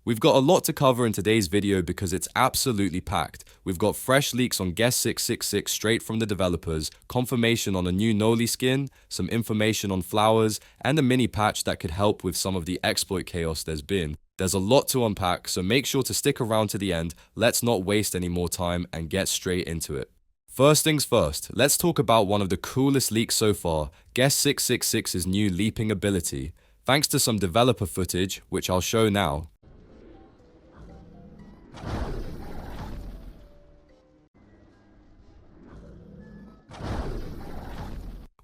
We've got a lot to cover in today's video because it's absolutely packed. We've got fresh leaks on Guest 666 straight from the developers, confirmation on a new Noli skin, some information on flowers, and a mini patch that could help with some of the exploit chaos there's been. There's a lot to unpack, so make sure to stick around to the end. Let's not waste any more time and get straight into it. First things first, let's talk about one of the coolest leaks so far, Guest 666's new leaping ability. Thanks to some developer footage, which I'll show now,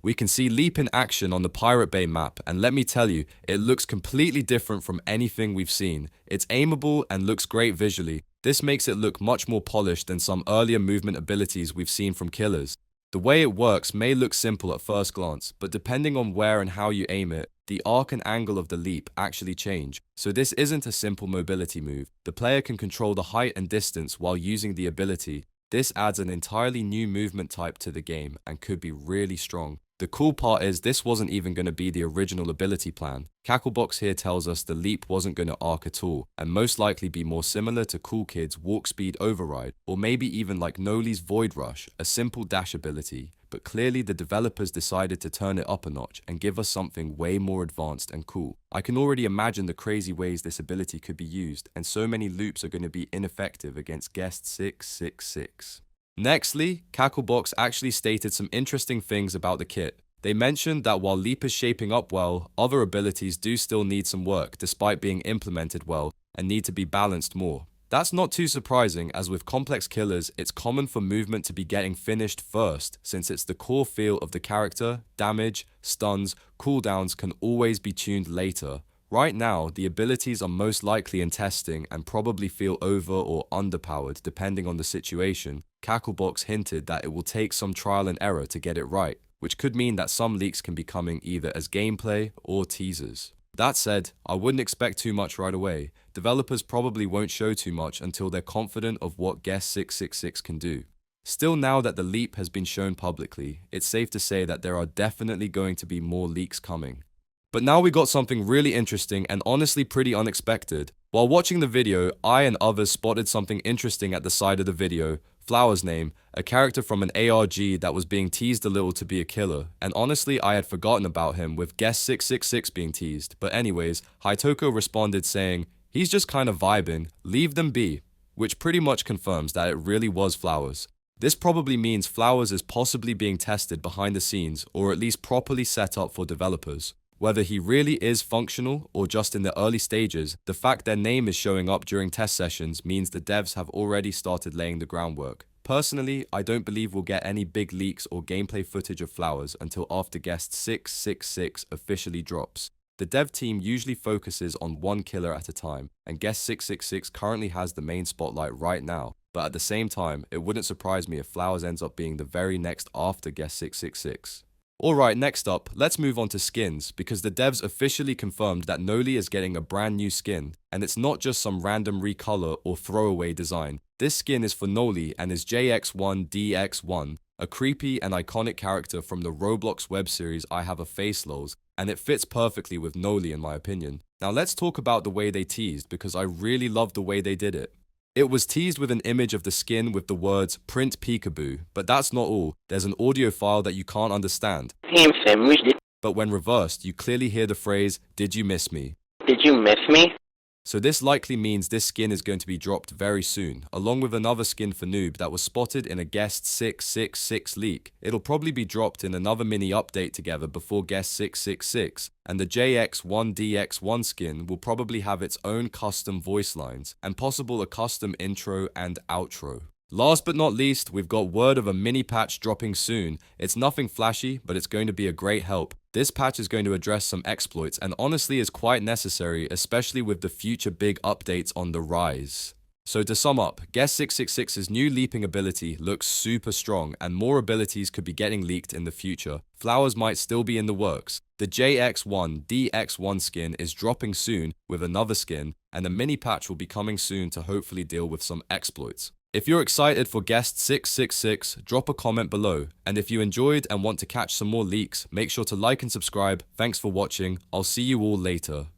we can see Leap in action on the Pirate Bay map, and let me tell you, it looks completely different from anything we've seen. It's aimable and looks great visually. This makes it look much more polished than some earlier movement abilities we've seen from killers. The way it works may look simple at first glance, but depending on where and how you aim it, the arc and angle of the leap actually change. So this isn't a simple mobility move. The player can control the height and distance while using the ability. This adds an entirely new movement type to the game and could be really strong. The cool part is this wasn't even going to be the original ability plan. Cacklebox here tells us the leap wasn't going to arc at all, and most likely be more similar to Cool Kid's Walk Speed Override, or maybe even like Noli's Void Rush, a simple dash ability. But clearly the developers decided to turn it up a notch and give us something way more advanced and cool. I can already imagine the crazy ways this ability could be used, and so many loops are going to be ineffective against Guest 666. Nextly, Cacklebox actually stated some interesting things about the kit. They mentioned that while Leap is shaping up well, other abilities do still need some work despite being implemented well and need to be balanced more. That's not too surprising, as with complex killers, it's common for movement to be getting finished first, since it's the core feel of the character. Damage, stuns, cooldowns can always be tuned later. Right now, the abilities are most likely in testing and probably feel over or underpowered depending on the situation. Cacklebox hinted that it will take some trial and error to get it right, which could mean that some leaks can be coming either as gameplay or teasers. That said, I wouldn't expect too much right away. Developers probably won't show too much until they're confident of what Guest 666 can do. Still, now that the leap has been shown publicly, it's safe to say that there are definitely going to be more leaks coming. But now we got something really interesting and honestly pretty unexpected. While watching the video, I and others spotted something interesting at the side of the video. Flower's name, a character from an ARG that was being teased a little to be a killer, and honestly I had forgotten about him with Guest 666 being teased. But anyways, Hytoko responded saying, "He's just kind of vibing, leave them be," which pretty much confirms that it really was Flowers. This probably means Flowers is possibly being tested behind the scenes, or at least properly set up for developers. Whether he really is functional or just in the early stages, the fact their name is showing up during test sessions means the devs have already started laying the groundwork. Personally, I don't believe we'll get any big leaks or gameplay footage of Flowers until after Guest 666 officially drops. The dev team usually focuses on one killer at a time, and Guest 666 currently has the main spotlight right now. But at the same time, it wouldn't surprise me if Flowers ends up being the very next after Guest 666. Alright, next up, let's move on to skins, because the devs officially confirmed that Noli is getting a brand new skin, and it's not just some random recolor or throwaway design. This skin is for Noli and is JX1DX1, a creepy and iconic character from the Roblox web series Ihaveafacelulz, and it fits perfectly with Noli in my opinion. Now let's talk about the way they teased, because I really love the way they did it. It was teased with an image of the skin with the words "print peekaboo," but that's not all. There's an audio file that you can't understand. But when reversed, you clearly hear the phrase, "Did you miss me?" Did you miss me? So this likely means this skin is going to be dropped very soon, along with another skin for Noob that was spotted in a Guest 666 leak. It'll probably be dropped in another mini update together before Guest 666, and the JX1DX1 skin will probably have its own custom voice lines, and possible a custom intro and outro. Last but not least, we've got word of a mini patch dropping soon. It's nothing flashy, but it's going to be a great help. This patch is going to address some exploits and honestly is quite necessary, especially with the future big updates on the rise. So to sum up, Guest 666's new leaping ability looks super strong, and more abilities could be getting leaked in the future. Flowers might still be in the works. The JX1DX1 skin is dropping soon with another skin, and a mini patch will be coming soon to hopefully deal with some exploits. If you're excited for Guest 666, drop a comment below. And if you enjoyed and want to catch some more leaks, make sure to like and subscribe. Thanks for watching. I'll see you all later.